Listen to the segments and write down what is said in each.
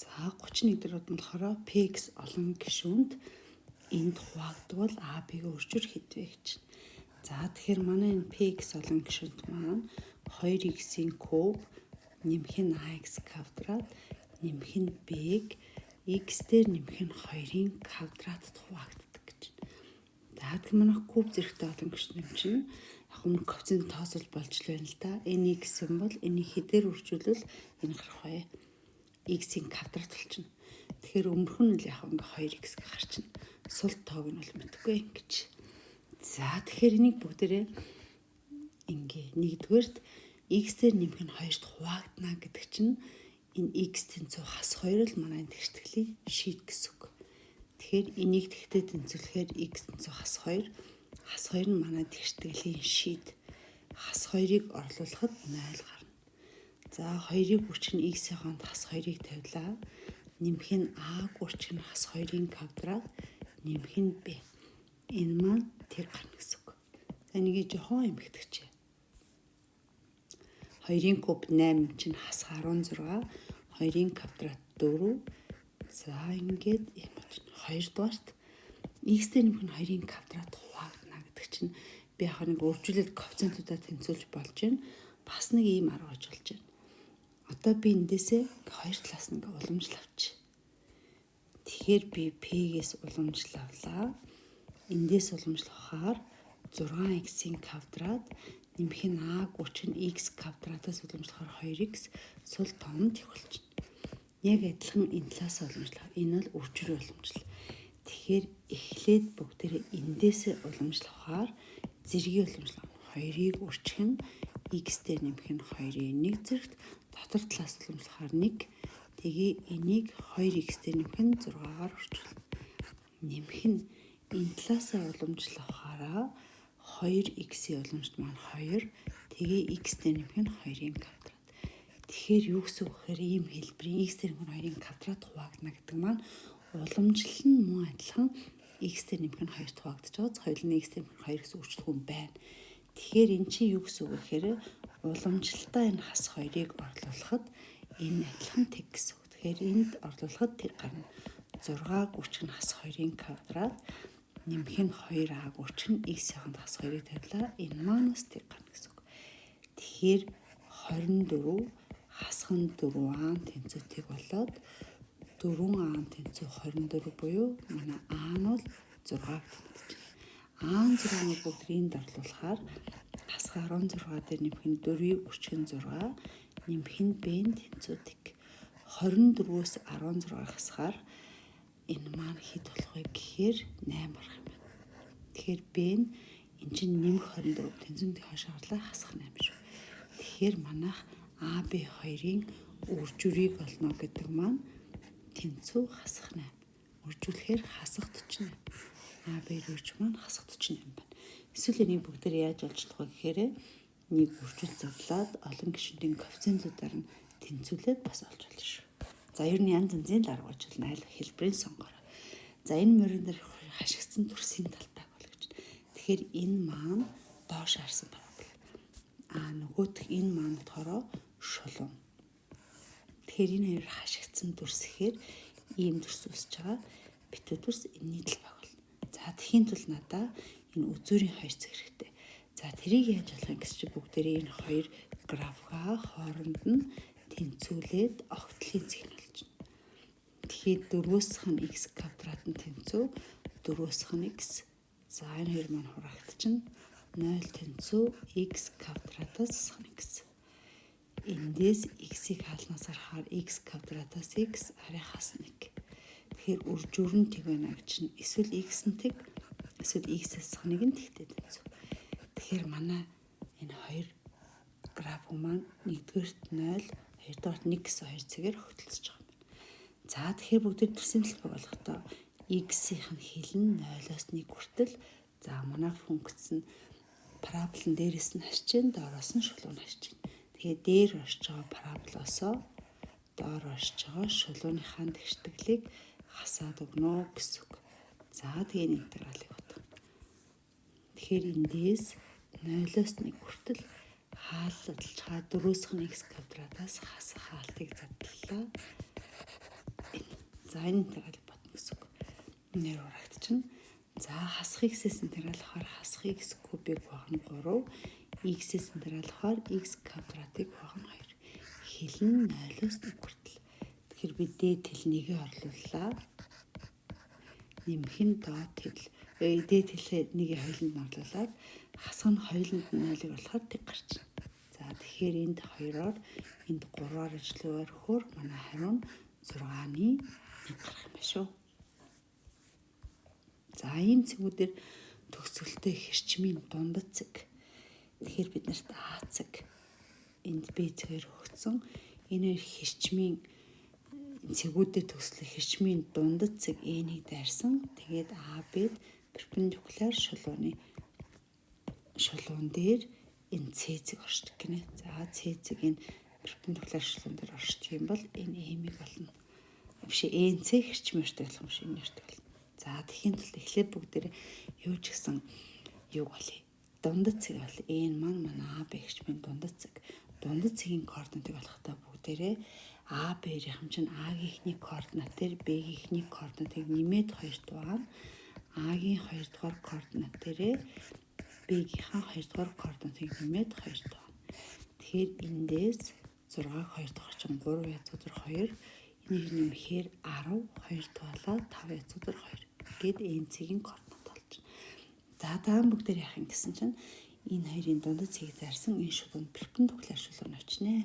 За 31 дээр болохоор px олон гишүүнд энд хуваагдвал AB-г өрчөр хэдвэ гэж. За тэгэхээр манай энэ px олон гишүүнд маань 2x-ийн куб нэмэх нь ax квадрат нэмэх нь b-г x дээр нэмэх нь 2-ын квадратад хуваагддаг гэж. За тэгэхээр манай куб зэрэгтэй олон гишүүнд нэмчин яг өмнө коэффициент тоосолж болж л байна л да. Энэ x юм бол энийг хэдээр үржүүлвэл энэ гарах вэ? X-ийн квадрат болчихно. Тэгэхээр өмнөх нь л яг ингээ 2x гарчихна. Сул тоог нь бол мэдгүй ингэж. За тэгэхээр энийг бүгдээрээ ингээ нэгдүгээрт x дээр нэмэх нь 2-т хуваагдана гэдэг чинь энэ x тэнцүү хас 2 л манай тэгштгэлийн шийд гэсэн үг. Тэгэхээр энийг тэгтээ тэнцвэрлэхээр x тэнцүү хас 2 нь манай тэгштгэлийн шийд. Хас 2-ыг орлуулахад 0 гарна. За 2-ыг үрчгэн x-ийн хонд хас 2-ыг тавилаа. Нэмэх нь a-г үрчгэн хас 2-ын квадрат нэмэх нь b. Энэ маань тэр гарна гэсэн үг. За энийг жоохон эмхэгдэгчээ. 2-ын куб 8 чинь хас 16, 2-ын квадрат 4. За ингээд юм байна. 2 дугаарт x дээр нэмэх нь 2-ын квадрат хуваагдана гэдэг чинь би яг нэг өржүүлэлт коэффициентуудаа тэнцвүүлж болж байна. Бас нэг ийм арга болж байна. Одоо би эндээсээ 2 талаас нь уламжлал авчих. Тэгэхээр би p-гээс уламжлал авлаа. Эндээс уламжлахаар 6x-ийн квадрат нэмэх нь a-г үрчгэн x квадратаас уламжлахаар 2x сул тоомд их болчихно. Яг адилхан энэ талаас уламжлах. Энэ бол үржир уламжлал. Тэгэхээр эхлээд бүгдээрээ эндээсээ уламжлахаар зэргийн уламжлал 2-ыг үрчгэн x дээр нэмэх нь 2-ын 1 зэрэгт дотор талаас уламжлахаар 1. Тэгээ энийг 2x дээр нэмэх нь 6-аар өрчүүлнэ. Нэмэх нь энэ талаасаа уламжлахаараа 2x-ийн уламжлалт маань 2. Тэгээ x дээр нэмэх нь 2-ын квадрат. Тэгэхээр юу гэсэн үг гэхээр ийм хэлбэрийн x дээр нэмэх нь 2-ын квадрат хуваагдана гэдэг маань уламжлал нь мөн адилхан x дээр нэмэх нь 2-т хуваагдаж байгаа. Хоёул нь x дээр нэмэх 2 гэсэн үржлэх юм байна. Тэгэхээр эн чинь юу гэсэн үг гэхээр уламжлалтаа энэ хас 2-ыг орлуулахад энэ адилхан тэг гэсэн үг. Тэгэхээр энд орлуулахад тэр гарна. 6-г үрчгэн хас 2-ын квадрат нэмэх нь 2a-г үрчгэн x-ийн хонд хас 2-ыг тавилаа. Энэ манаас тэг гарна гэсэн үг. Тэгэхээр 24 хасган 4a тэнцвэтийг болоод 4a тэнцүү 24 буюу манай a нь бол 6-г тэнцэж байна. a 6-ыг бүгд энд орлуулахаар хасгаа 16 дээр нэмэх нь 4-ийг үрчгэн 6 нэмэх нь b-ийн тэнцүүдэг. 24-өөс 16 хасгаар энэ маань хэд болох вэ гэхээр 8 гарах юм байна. Тэгэхээр b нь энэ чинь нэмэх 24 тэнцвэрийн хойш гарлаа хасах 8 шүү. Тэгэхээр манайх AB 2-ын үржүүрийг олно гэдэг маань тэнцүү хасах 8. Үржүүлэхээр хасах 48. AB үрж маань хасах 48 байна. Эсвэл энийг бүгдээр яаж олж чадах вэ гэхээр нэг үржүүл зарлаад олон гишүүдийн коэффициентуудаар нь тэнцвүүлээд бас олж болно шүү. За ер нь янз янзын арга болж байна. Айл хэлбэрийн сонгороо. За энэ мөрөн дээр хашигдсан дүрсийн талтайг болгож байна. Тэгэхээр энэ маань доош харсан парабол. Нөгөөх энэ маань болохоор шулуун. Тэгэхээр энэ хоёр хашигдсан дүрс ихээр ийм дүрс үүсэж байгаа. Битүү дүрс энэний талбай болно. За тхийн тул надаа энэ үзүүрийн хоёр цэг хэрэгтэй. За тэрийг яаж болох юм гэж чи бүгдээрээ энэ хоёр графгаа хооронд нь тэнцвүүлээд огтлын цэг нь болж байна. Тэгэхээр 4-өөсх нь x квадрат нь тэнцүү 4-өөсх нь x. За энэ хоёр маань хураагдчихна. 0 тэнцүү x квадратаас x. Эндээс x-ийг хаалнаас харахаар x квадратаас x арайхаас 1. Тэгэхээр үржүүр нь тэг байна гэж чинь эсвэл x нь тэг эсвэл x-ээс нэг нь тэгтэй тэнцүү. Тэгэхээр манай энэ хоёр граф маань нэгдүгээрт 0, хоёрдугаарт 1 гэсэн хоёр цэгээр хөтөлдөж байгаа юм. За тэгэхээр бүгд төрсөн төлбөр болохдоо x-ийн хил нь 0-оос 1 хүртэл за манай функц нь параболын дээрээс нь харж чинь доороос нь шулуун харж чинь. Тэгээ дээр орж байгаа параболоосоо доор орж байгаа шулууныхаа тэгштэглийг хасаад өгнө гэсэн үг. За тэгээ энэ интегралыг бодох. Тэгэхээр эндээс 0-оос 1 хүртэл хааллалж байгаа 4-өөсх нь x квадратаас хасах хаалтыг задлаа. энэ интеграл бодно гэсэн үг. Нэр урагдчихна. За хасах x-с интеграл болохоор хасах x кубыг багна 3, x-с интеграл болохоор x квадратыг багна 2. Хэл нь 0-оос 1 хүртэл. Тэгэхээр би дээд хэл 1-ийг орлууллаа. Нэмэх нь доод хэл дээд хэлээ 1-ийн хоёуланд нь орлуулад хасах нь хоёуланд нь 0-ыг болохоор тэг гарчна. За тэгэхээр энд 2-оор энд 3-аар ижлүүгээр өгөхөөр манай хариу нь 6-ны 1 гарах юм байна шүү. За ийм цэгүүдээр төгсгөлтэй хэрчмийн дундад цэг. Тэгэхээр бид нарт А цэг энд Б цэгээр өгсөн. Энэ хэрчмийн цэгүүдэд төгслөх хэрчмийн дундад цэг Э-ийг дайрсан. Тэгээд АБ-д перпендикуляр шулуун дээр энэ С цэг оршдог гинэ. За С цэг энэ перпендикуляр шулуун дээр оршдог юм бол энэ Э-ийг олно. Биш ЭНЦ хэрчмийн өртөг болох юм шиг энэ өртөг болно. За тэхийн тулд эхлээд бүгдээр юу ч гэсэн юу болъё. Дундад цэг бол энэ маань АБ хэрчмийн дундад цэг. Дундад цэгийн координатыг олохдоо бүгдээрээ АБ-ийн чинь А-гийн координат дээр Б-гийн координатыг нэмээд 2 дугаар А-гийн 2 дугаар координат дээрээ Б-гийн 2 дугаар координатыг нэмээд 2 дугаар. Тэгэхээр эндээс 6-г 2 дугаар чинь 3 язгуудар 2. Энийг нэмэхээр 10 2 дугaalаа 5 язгуудар 2. Гэт ЭНЦ-ийн координат болж байна. За даан бүгдээр яах юм гэсэн чинь энэ хоёрын дундад цэгийг дайрсан энэ шулуунд перпендикуляр шулуун авчнаа.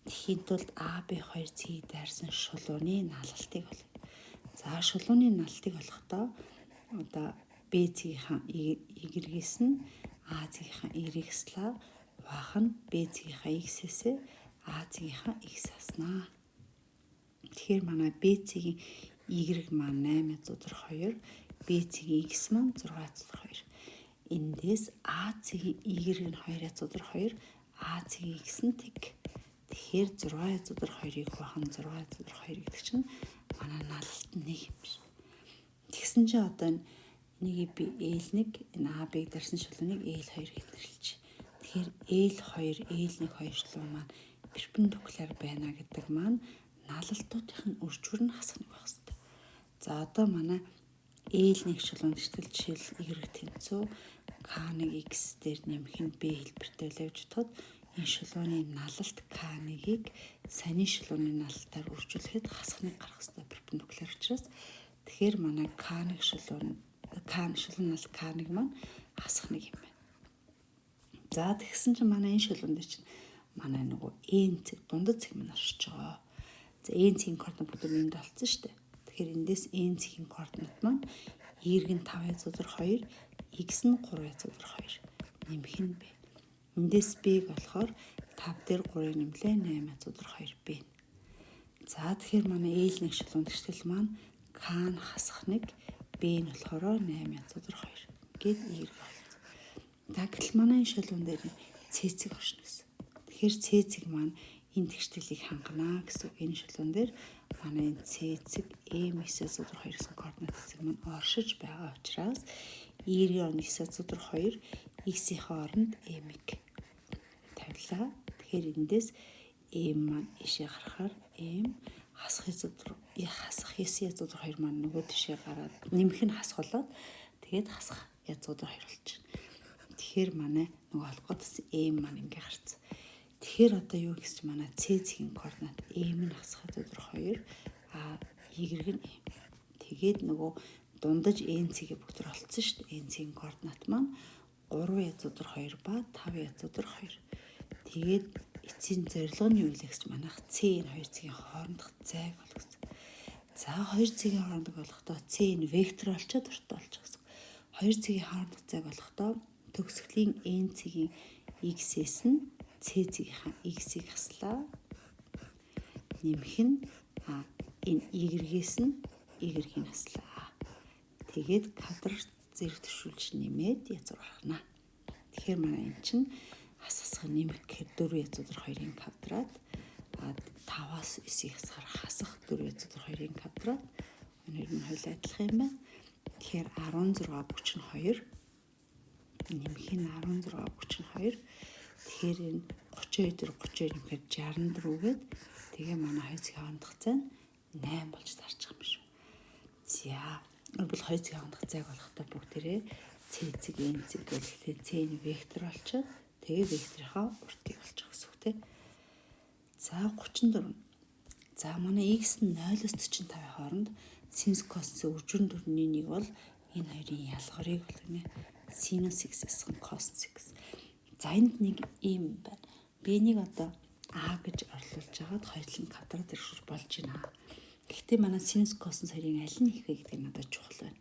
Тэхийн тулд АБ2 цэгийг дайрсан шулууны налалтыг олё. За шулууны налалтыг олохдоо одоо Б цэгийнхаа Y-гээс нь А цэгийнхаа Y-гээслээ баах нь Б цэгийнхаа X-ээс А цэгийнхаа X аснаа. Тэгэхээр манай Б цэгийн Y маань 8/2, Б цэгийн X маань 6/2. Эндээс А цэгийн Y нь 2/2, А цэгийн X нь тэг. Тэгэхээр 6/2-ыг бахан 6/2 гэдэг чинь манай налалт 1 юм шиг. Тэгсэн чинь одоо энийг би L1 энэ АБ-г дарсан шулууныг L2 гэж нэрлэж. Тэгэхээр L2, L1, 2 шулуун маань перпендикуляр байна гэдэг маань налалтуудын үржүүр нь хасах нэг байх хэрэгтэй. За одоо манай L1 шулуун гэтэл жишээл Y тэнцүү K1 X дээр нэмэх нь B хэлбэртэй л явж бодоход энэ шулууны налалт K1-ийг саний шулууны налалтаар үржүүлэхэд хасах нэг гарах хэрэгтэй перпендикуляр учраас тэгэхээр манай K1 шулуун налалт K1 маань хасах нэг юм байна. За тэгсэн чинь манай энэ шулуун дээр чинь манай нөгөө N цэг дундад цэг маань оршиж байгаа. За N цэгийн координат бүгд энд олцсон шүү дээ. Тэгэхээр эндээс N цэгийн координат маань Y нь 5/2, X нь 3/2. Нэмэх нь B. Эндээс B-г болохоор 5 дээр 3-ыг нэмлээ 8/2 B. За тэгэхээр манай L1 шулуун тэгтэл маань K нь хасах нэг B нь болохоор 8/2 гээд Y болсон. Тэгвэл манай энэ шулуун дээр С цэг оршно гэсэн. Тэгэхээр С цэг маань энэ тэгшлэлийг хангана гэсэн. Энэ шулуун дээр манай энэ С цэг M9/2 гэсэн координат цэг маань оршиж байгаа учраас Y-ийн 9/2 X-ийн оронд M-ийг тавилаа. Тэгэхээр эндээс M маань ишээ гарахаар M хасах 9/2 маань нөгөө тишээ гараад нэмэх нь хасгалаад тэгээд хасах 2 болж байна. Тэгэхээр манай нөгөө холбоотс M маань ингээ гарцсан. Тэгэхээр одоо юу гэсэн чинь манай С цэгийн координат M нь хасах 2, А Y нь M. Тэгээд нөгөө дундаж N цэгээ бүгд олцсон шүү дээ. N цэгийн координат маань 3/2 ба 5/2. Тэгээд эцсийн зорилгын юу вэ гэж манайх С энэ хоёр цэгийн хоорондох зайг болгосон. За хоёр цэгийн хоорондох болохдоо С энэ вектор олчоод уртаа олчих гэсэн. Хоёр цэгийн хоорондох зайг болохдоо төгсгөлийн N цэгийн X-с нь С цэгийнхаа X-ийг хаслаа. Нэмэх нь энэ Y-гээс нь Y-ийг хаслаа. Тэгээд квадрат зэрэг төшүүлж нэмээд язгуур гаргана. Тэгэхээр манай эн чинь хасах нэмэх гэхээр 4/2-ын квадрат 5-аас 9-ийг хасах 4/2-ын квадрат. Өнөр нь хоёул адилхан юм байна. Тэгэхээр 16/32 нэмэх нь 16/32. Тэгэхээр энэ 32/32 нэмэхээр 64 гээд тэгээ манай хоёр цэгийн хоорондох зай 8 болж тарчих юм шүү. За бол 2 цагийн хандах цаг болохтой бүгдээрээ цэг энцэг гэлээ цэн вектор болчиход тэгээ векторынхаа уртыг олж байгаа гэсэн үг тийм. За 34. За манай x нь 0-оос 45-ийн хооронд синус косинус өржин дүрмийн нэг бол энэ хоёрын ялгарыг болгоно. Синус x-с косинус x. За энд нэг ийм байна. B-нийг одоо А гэж орлуулж хагаад хоёулын квадрат зэрэгшүүлж болж байна. Гэхдээ манай синус косинус хоёрын аль нь их вэ гэдэг нь надад чухал байна.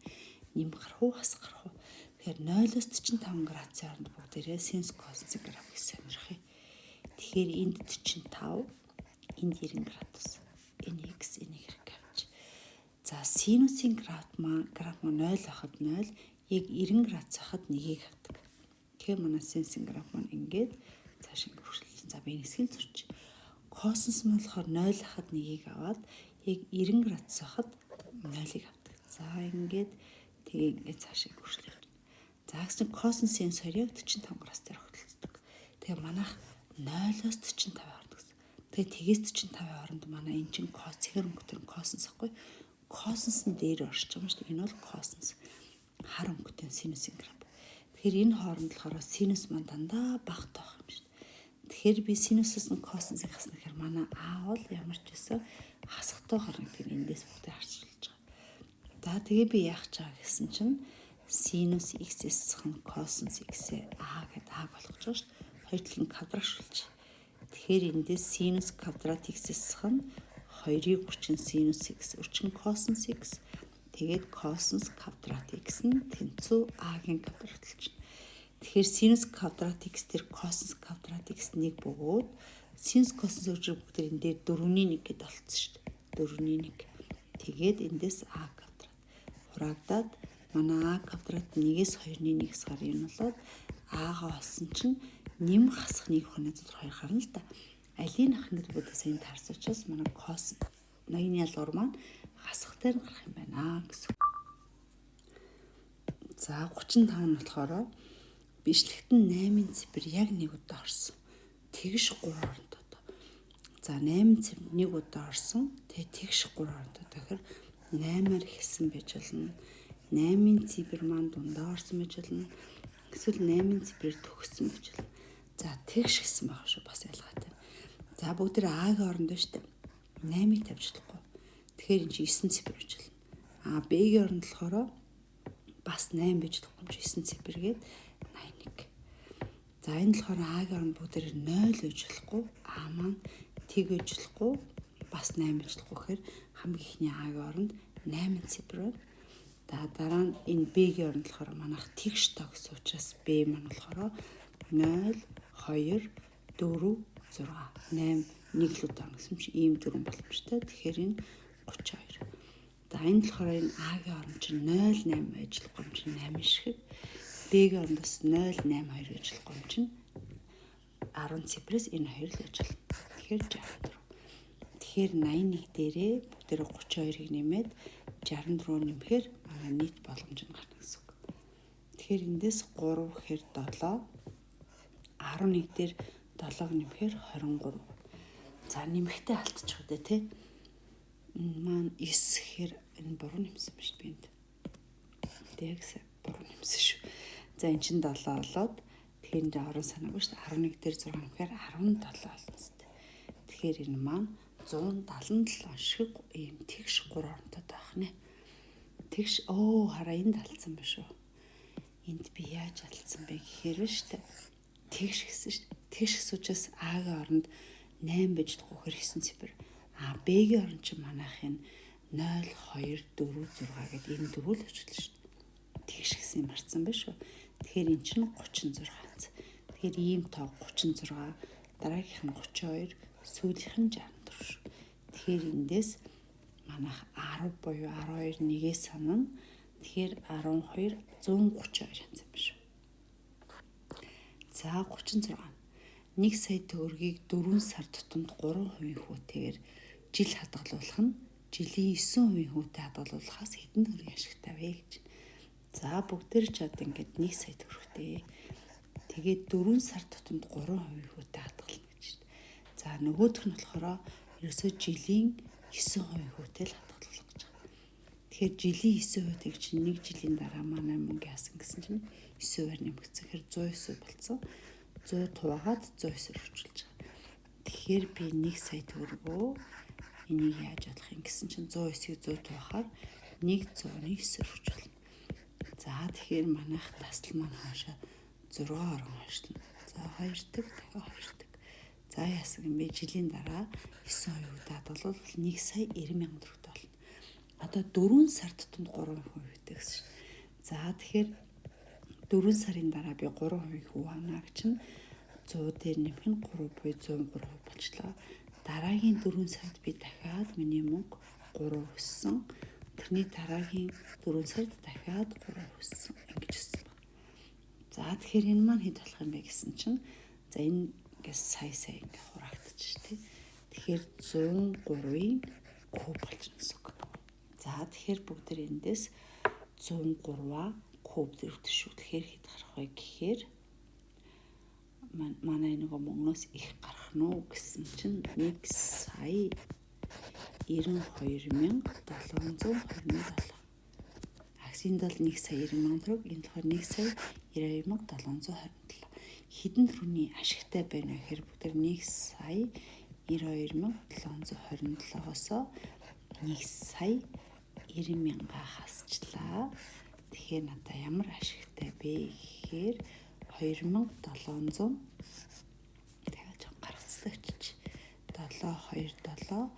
Ням гарах уу, хасах гарах уу? Тэгэхээр 0-оос 45 градусын хооронд бүгдээрээ синус косинус график сонирхъя. Тэгэхээр энд 45, энд 90 градус. Энэ x, энэ y авч. За синусын граф маань 0 байхад 0, яг 90 градус байхад 1-ийг авдаг. Тэгэхээр манай синусын граф маань ингээд цааш ингэ хөрвүүлж. За би хэсгийг зурчих. Косинус нь болохоор 0 байхад 1-ийг аваад яг 90 градус байхад 0-ыг авдаг. За ингээд тэгээ ингээд цааш ингэ хөрвүүлж. За гэсэн косинус синус хоёр яг 45 градус дээр хөдөлцдөг. Тэгээ манайх 0-оос 45 хооронд гэсэн. Тэгээ тгээс 45 хооронд манай эн чин кос цэгэр өнгөтэй косинус ахгүй. Косинус нь дээр орж байгаа юм шүү дээ. Энэ бол косинус. Хар өнгөтэй синусын граф. Тэгэхээр энэ хооронд болохоор синус маань дандаа багтаа байх юм шүү дээ. Тэгэхээр би синусээс нь косинусыг хасна гэхээр манай А бол ямар ч байсан хасахтай гарна гэдэг эндээс бүгдээ харж болж байгаа. За тэгээ би яах чаа гэсэн чинь синус x-с косинус x-ээ А гэдэг А болгож байгаа шүү дээ. Хоёр талын квадрашуулж. Тэгэхээр эндээс синус квадрат x-с 2-ыг үрчин синус x үрчин косинус x тэгээд косинус квадрат x нь тэнцүү А-гийн квадрат болж байна. Тэгэхээр синус квадрат x тэр косинус квадрат x 1 бөгөөд синус косинус үржиг бүгд энэ дээр 4-ийн 1 гэдээ болцсон шүү дээ. 4-ийн 1. Тэгээд эндээс А квадрат хураагдаад манай А квадрат 1-ээс 2-ны 1 хасгаар юм болоод А-га олсон чинь нэм хасах нэг хүний зөв 2 гарна л да. Алийн ах ингэж бодож энэ таарс учраас манай кос ноёны ялгуур маань хасах дээр гарах юм байна гэсэн. За 35 нь болохоор бичлэгтэн 8-ын цифр яг нэг удаа орсон. Тэгш 3 оронтой. За 8 цифр нэг удаа орсон. Тэгээ тэгш 3 оронтой. Тэгэхээр 8-аар хэлсэн байж болно. 8-ын цифр маань дундаа орсон байж болно. Эсвэл 8-ын цифрээр төгссөн байж болно. За тэгш гэсэн байгаа шүү бас ялгаатай. За бүгд тэр А-гийн оронд шүү дээ. 8-ыг тавьж болохгүй. Тэгэхээр энэ чинь 9 цифр гэж болно. А Б-гийн оронд болохоор бас 8 байж болохгүй юм чи 9 цифргээд 81. За энэ болохоор А-гийн оронд бүгд тэр 0 гэж болохгүй. А маань тэг гэж болохгүй. Бас 8 гэж болохгүй гэхээр хамгийн ихний А-гийн оронд 8 цифр байна. За дараа нь энэ Б-гийн оронд болохоор манайх тэгш тоо гэсэн учраас Б маань болохоор 0 2 4 6 8 нэг л удаа гэсэн чинь ийм дөрвөн боломжтой. Тэгэхээр энэ 32. За энэ болохоор энэ А-гийн оронд чинь 0 8 ажиллахгүй юм чинь 8 шиг. Б-гийн оронд бас 0 8 2 ажиллахгүй юм чинь 10 цифрээс энэ хоёр л ажиллана. Тэгэхээр 64. Тэгэхээр 81 дээрээ бүгдээ 32-ыг нэмээд 64 нэмэхээр манай нийт боломж нь гарна гэсэн үг. Тэгэхээр эндээс 3 гэхээр 7 11 дээр 7-г нэмэхээр 23. За нэмэхдээ алдчих үү те. Маань 9 гэхээр энэ буруу нэмсэн ба шүү би энд. Тэгээс буруу нэмсэн шүү. За эн чин 7 болоод тэгэхээр энэ орон санаагүй шүү. 11 дээр 6 нэмэхээр 17 болно зү. Тэгэхээр энэ маань 177 шиг ийм тэгш 3 оронтой байх нэ. Тэгш хараа энд алдсан ба шүү. Энд би яаж алдсан бэ гэхээр ба шүү. Тэгш гэсэн шүү. Тэгш гэсүүчээс А-гийн оронд 8 байж болохгүй 9 цифр. А Б-гийн оронд чинь манайх энэ 0 2 4 6 гэдэг энэ дөрвөл өчлөө шүү. Тэгш гэсэн юм марцсан ба шүү. Тэгэхээр эн чинь 36. Тэгэхээр ийм тоо 36, дараагийнх нь 32, сүүлийнх нь 64 шүү. Тэгэхээр эндээс манайх 10 буюу 12 нэгээ санана. Тэгэхээр 12 132 янз юм шүү. За 36. 1 сая төгрөгийг 4 сар тутамд 3% хүүтэйгээр жил хадгалуулах нь жилийн 9% хүүтэй хадгалуулахаас хэдэн төгрөгийн ашигтай вэ гэж. За бүгдээр ч одоо ингээд 1 сая төгрөгтэй. Тэгээд 4 сар тутамд 3% хүүтэй хадгална гэж. За нөгөөх нь болохоор ерөөсөө жилийн 9% хүүтэй л хадгалуулах гэж байгаа. Тэгэхээр жилийн 9% чинь 1 жилийн дараа манай мөнгө яасан гэсэн чинь 9%-аар нэмэгдсэн. Тэгэхээр 109 болсон. 100 туваагаад 109 өргөжүүлж байгаа. Тэгэхээр би 1 сая төгрөгөө энийг яаж болох юм гэсэн чинь 109-ийг 100 туваахаар 109 өргөжүүлнэ. За тэгэхээр манайх тасал маань хаашаа 6 орон хойшлно. За 2 таг, дахиад 2 таг. За яасан юм бэ? Жилийн дараа 9% удаад бол 1 сая 90 мянган төгрөгтэй болно. Одоо 4 сар тутамд 3% гэсэн чинь. За тэгэхээр 4 сарын дараа би 3% хуваана гэж чинь 100 дээр нэмэх нь 3 буюу 103% болчлоо. Дараагийн 4 сард би дахиад миний мөнгө 3 өссөн. Тэрний дараагийн 4 сард дахиад 3 өссөн. Ингэж өссөн байна. За тэгэхээр энэ маань хэд болох юм бэ гэсэн чинь за энэ ингээс сая ингээ хураагдчих тий. Тэгэхээр 103-ийн куб болж байна гэсэн үг. За тэгэхээр бүгд эндээс 103-аа куб дэрвдэг шүү. Тэгэхээр хэд гарах вэ гэхээр манай нөгөө мөнгнөөс их гарах нь уу гэсэн чинь 1 сая 92,727. Аксинд бол 1 сая 90 мянган төгрөг, энэ болохоор 1 сая 92,727. Хэдэн төгрөгийн ашигтай байна вэ гэхээр бүгд 1 сая 92,727-оос 1 сая 90 мянга хасчлаа. Тэгэхээр надаа ямар ашигтай бэ гэхээр 2700 тэгээд жоо гаргацдаг чиж 727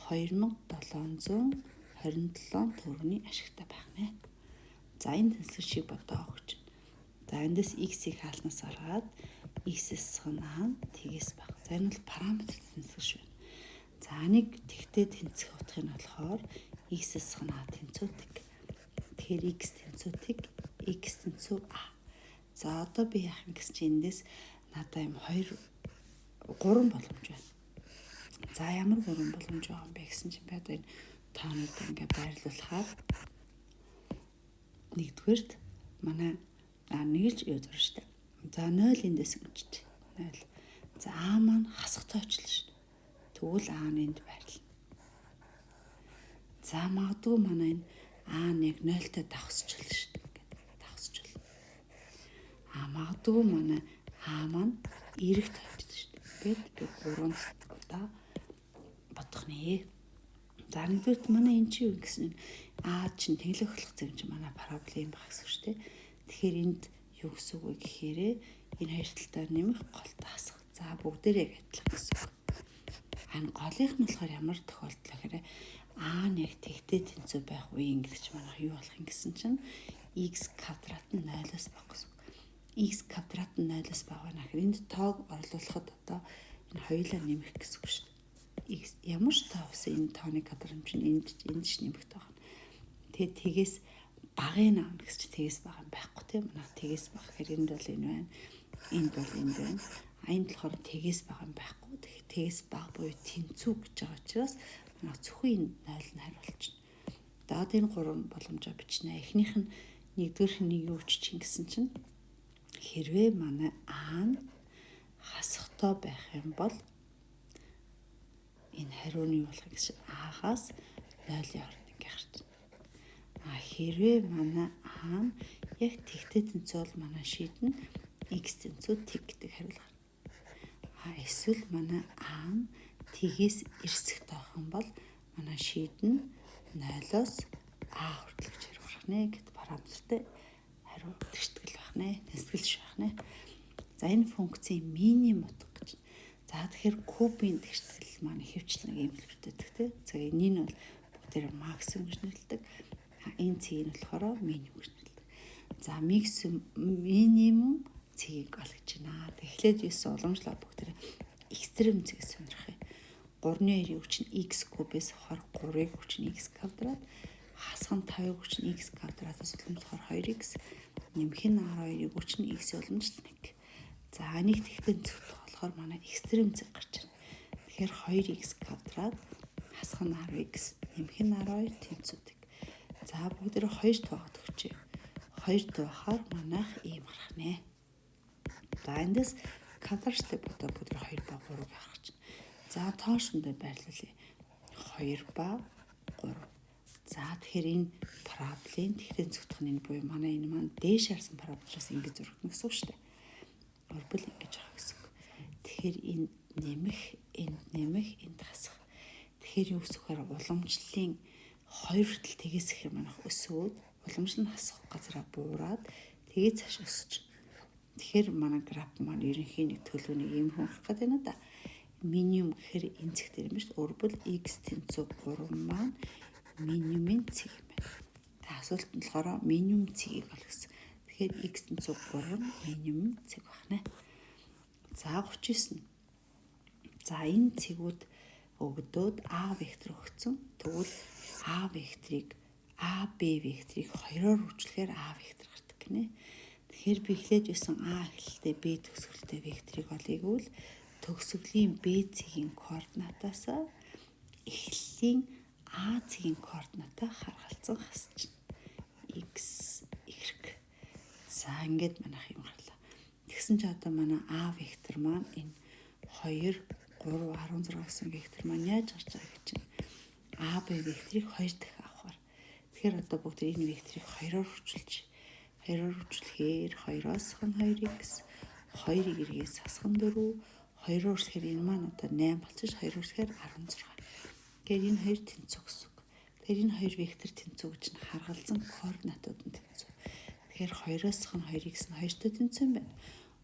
2727 төгрөгийн ашигтай байх нэ. За энэ тэнцвэр шиг бодоо өгч. За эндээс x-ийг хаалнаас гаргаад x-с санаа тгээс баг. За энэ бол параметр тэнцвэр шүү. За нэг тэгтээ тэнцэх утгыг нь болохоор x-с санаа тэнцүүтэг. Тэгэхээр x тэнцүүтэг x тэнцүү а. За одоо би яах юм гэсэн чинь эндээс надаа юм 3 боломж байна. За ямар 3 боломж байгаа юм бэ гэсэн чинь би одоо энэ тоонууд ингээ байрлуулахаар нэгдүгээрт манай нэг л юу зурж штэ. За 0 эндээс үнчтэй. 0. За а маань хасахтай очлоо штэ. Тэгвэл а нь энд байрлаа. За магадгүй манай энэ а нэг 0-тай давхсчихлаа штэ. Давхсчихлаа. А магадгүй манай а маань эрэг тавьчихсан штэ. Ингээд би 3 удаа бодох нэ. За нэгдүгээрт манай эн чинь юу гэсэн а чинь тэглэх болох зэрэг чинь манай параболын байх гэсэн шүү дээ. Тэгэхээр энд юу гэсэн үг вэ гэхээр энэ хоёр талдаа нэмэх голтой хасах. За бүгдээрээ адилхан гэсэн үг. Ань голынх нь болохоор ямар тохиолдол гэхээр а нь яг тэгтээ тэнцүү байх үе ингэдэг чи манайх юу болох юм гэсэн чинь x квадрат нь 0-оос баг гэсэн үг. X квадрат нь 0-оос баг байна гэхээр энд тоог орлуулахад одоо энэ хоёулаа нэмэх гэсэн үг шүү дээ. X ямар ч тоо ус энэ тооны квадрат чинь энд ч нэмэх тоо. Тэгээд тэгээс багын наам гэж чи тэгээс баг юм байхгүй тийм манай тэгээс баг гэхээр энд бол энэ байна. Энд бол энэ байна. Энд болохоор тэгээс баг юм байхгүй. Тэгэхээр тэгээс баг буюу тэнцүү гэж байгаа учраас манай зөвхөн энэ 0 нь хариулчихна. Даад энэ 3 боломжоо бичнэ. Эхнийх нь нэгдүгээрх нь юу ч гэсэн чинь хэрвээ манай а нь хасахтай байх юм бол энэ хариуны юу болох гэсэн а-гаас 0-ийн оронд ингээ гарч байна. А хэрвээ манай а нь яг тэгтээ тэнцүү бол манай шийдэн x тэнцүү тэг гэдэг хариулт гарна. А эсвэл манай а нь тгээс эрсэх тоох юм бол манай шийдэн 0-оос а хүртэл гэж хариу гарах нэ гэд параметртэй хариу тэгтгэл байх нэ. Тэсгэлж байх нэ. За энэ функцийн минимум утга гэж. За тэгэхээр кубын тэгтгэл маань хэвчлэн ийм хэлбэртэй тий. За энэ нь бол бүгдээр максимум гэж нэрлэдэг. Энэ цэгийг нь болохоор минимум гэж нэрлэдэг. За минимум цэгийг олгож байна. Тэгэхээр 9 уламжлал бүгдээр экстрем цэгс сонирх юм. 3-ны 2-ийн хүч нь x кубээс авахар 3-ийн хүч нь x квадрат, хасах нь 5-ийн хүч нь x квадратаас уламжлахаар 2x, нэмэх нь 12-ийн хүч нь x уламжлал 1. За нэг тэгтэн зөв болохоор манай экстрем цэг гарч байна. Тэгэхээр 2x квадрат хасах нь 10x, нэмэх нь 12 тэнцүүдэг. За бүгдээр 2 туугаад өгчээ. 2 туухаар манайх ийм гарах нэ. За эндээс квадраттай бодоо бүгдээр 2 ба 3 гарах чинь. За тоошондоо байрлуулъя. 2 ба 3. За За тэгэхээр энэ параболын тэгтэн цогтхон энэ буюу манай энэ маань дээш харсан параболоос ингэж зурагдана гэсэн үг шүү дээ. Орбол ингэж байгаа гэсэн үг. Тэгэхээр энэ нэмэх, энд хасах. Тэгэхээр юу гэхээр уламжлалын хоёр хүртэл тэгээс ихэр манайх өсөөд уламжлал нь хасах газараа буураад тэгээ цааш өсөж. Тэгэхээр манай граф маань ерөнхийн нэг төлөвийг ийм хөнгөх гэдэг нь да. Минимум гэхээр энэ зэг дээр юм шүү дээ. Орбол x тэнцүү 3 маань минимумын цэг юм байна. Та асуулт нь болохоор минимум цэгийг ол гэсэн. Тэгэхээр x тэнцүү 3 минимум цэг байна. За 39. За энэ цэгүүд өгдөөд а вектор өгсөн. Тэгвэл а векторыг а б векторыг хоёроор үржүүлэхээр а вектор гардаг гинэ. Тэгэхээр би эхлээд байсан а эхлэлтэй б төгсгөлтэй векторыг олъегвол төгсгөлийн б цэгийн координатаас эхлэлийн а цэгийн координатаа харгалзан хасчихна. X, Y. За ингээд манайх юм гарлаа. Тэгсэн чи одоо манай а вектор маань энэ 2, 3, 16 гэсэн вектор маань яаж гарч байгаа гэж чинь а б векторыг 2 дахь авахар. Тэгэхээр одоо бүгд энэ векторыг 2-оор үржүүлэхээр 2-оос хан 2x, 2-ыг эргээс хасхан 4, 2-оор үржүүлэхээр энэ маань одоо 8 болчих, 2-оор үржүүлэхээр 16. Тэгэхээр энэ хоёр тэнцүү гэсэн үг. Тэгэхээр энэ хоёр вектор тэнцүү гэж нь харгалзан координатууд нь тэнцүү. Тэгэхээр 2-оос хан 2x нь 2-той тэнцүү юм байна.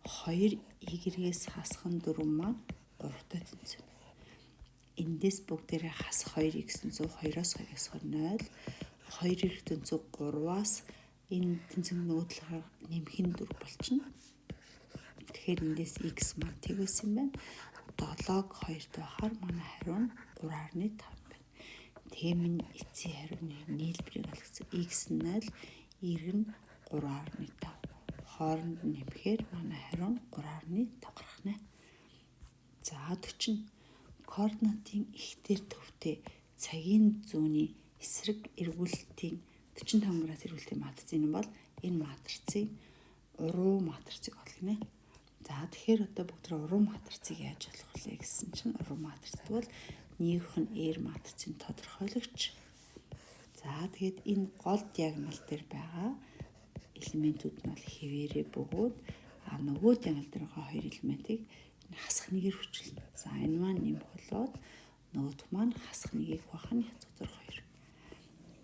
2-ыг эргээс хасхан 4 маань 3-той тэнцүү. Эндээс бүгдээрээ хасах 2x тэнцүү 2-оос 2-ээс 0, 2-ыг тэнцүү 3-аас энэ тэнцвэрийн нөгөө талаар нэмэх нь 4 болчихно. Тэгэхээр эндээс x маань тэг байсан юм байна. 7-г 2-т байхаар манай хариу нь 3.5 байна. Тэмэн эцсийн хариуны нийлбэрийг олгосон. X нь 0, Y нь 3.5. Хооронд нэмэхээр манай хариу нь 3.5 гарах нэ. За 40. Координатын ихтер төвтэй цагийн зүүнний эсрэг эргүүлэлтийн 45 градус эргүүлэлтийн матрицын юм бол энэ матрицын уруу матрицыг олгоно. За тэгэхээр одоо бүгд уруу матрицыг яаж олох вэ гэсэн чинь уруу матриц бол нийгэх нь R матрицын тодорхойлогч. За тэгээд энэ гол диагонал дээр байгаа элементүүд нь бол хэвээрээ бөгөөд нөгөө диагонал дээр байгаа хоёр элементийг хасах нэгээр хүчилнэ. За энэ маань нэмэх болоод нөгөөх маань хасах нэгийг байх нь язгуур 2.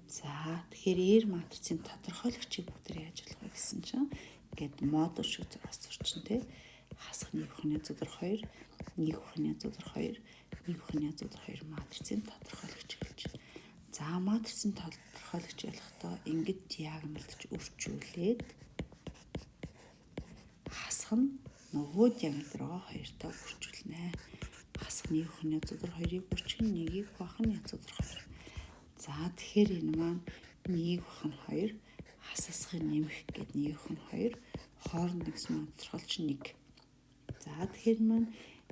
За тэгэхээр R матрицын тодорхойлогчийг бүгд яаж олох вэ гэсэн чинь ингээд модуль шиг зураас сурчин тэ хасах нээх нь язгуур 2, нээх нь язгуур 2, нээх нь язгуур 2 матрицын тодорхойлогч гэж. За матрицын тодорхойлогч ялахдаа ингээд диагоналч өрчүүлээд хасах нь нөгөө диагоналд байгаа хоёртоо үржүүлнэ. Хасах нээх нь язгуур 2-ыг үржих нь нэгийг байх нь язгуур 2. За тэгэхээр энэ маань нэгийг байх нь 2, хасасхыг нэмэх гээд нэгийг нь 2, хооронд нэгсэн маань тодорхойлж 1. За тэгэхээр маань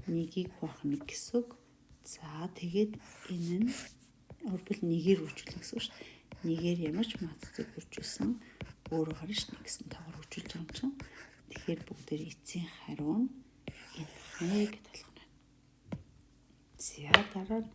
нэгийг байх 1 гэсэн үг. За тэгээд энэ нь орбол нэгээр үржүүлнэ гэсэн үг шүү дээ. Нэгээр ямар ч матрицыг үржүүлсэн өөрөө гарна ш 1 гэсэн тавгаар үржүүлж байгаа юм чинь. Тэгэхээр бүгдээр эцсийн хариу нь энэ хэ гэдэг болгоно. За дараа нь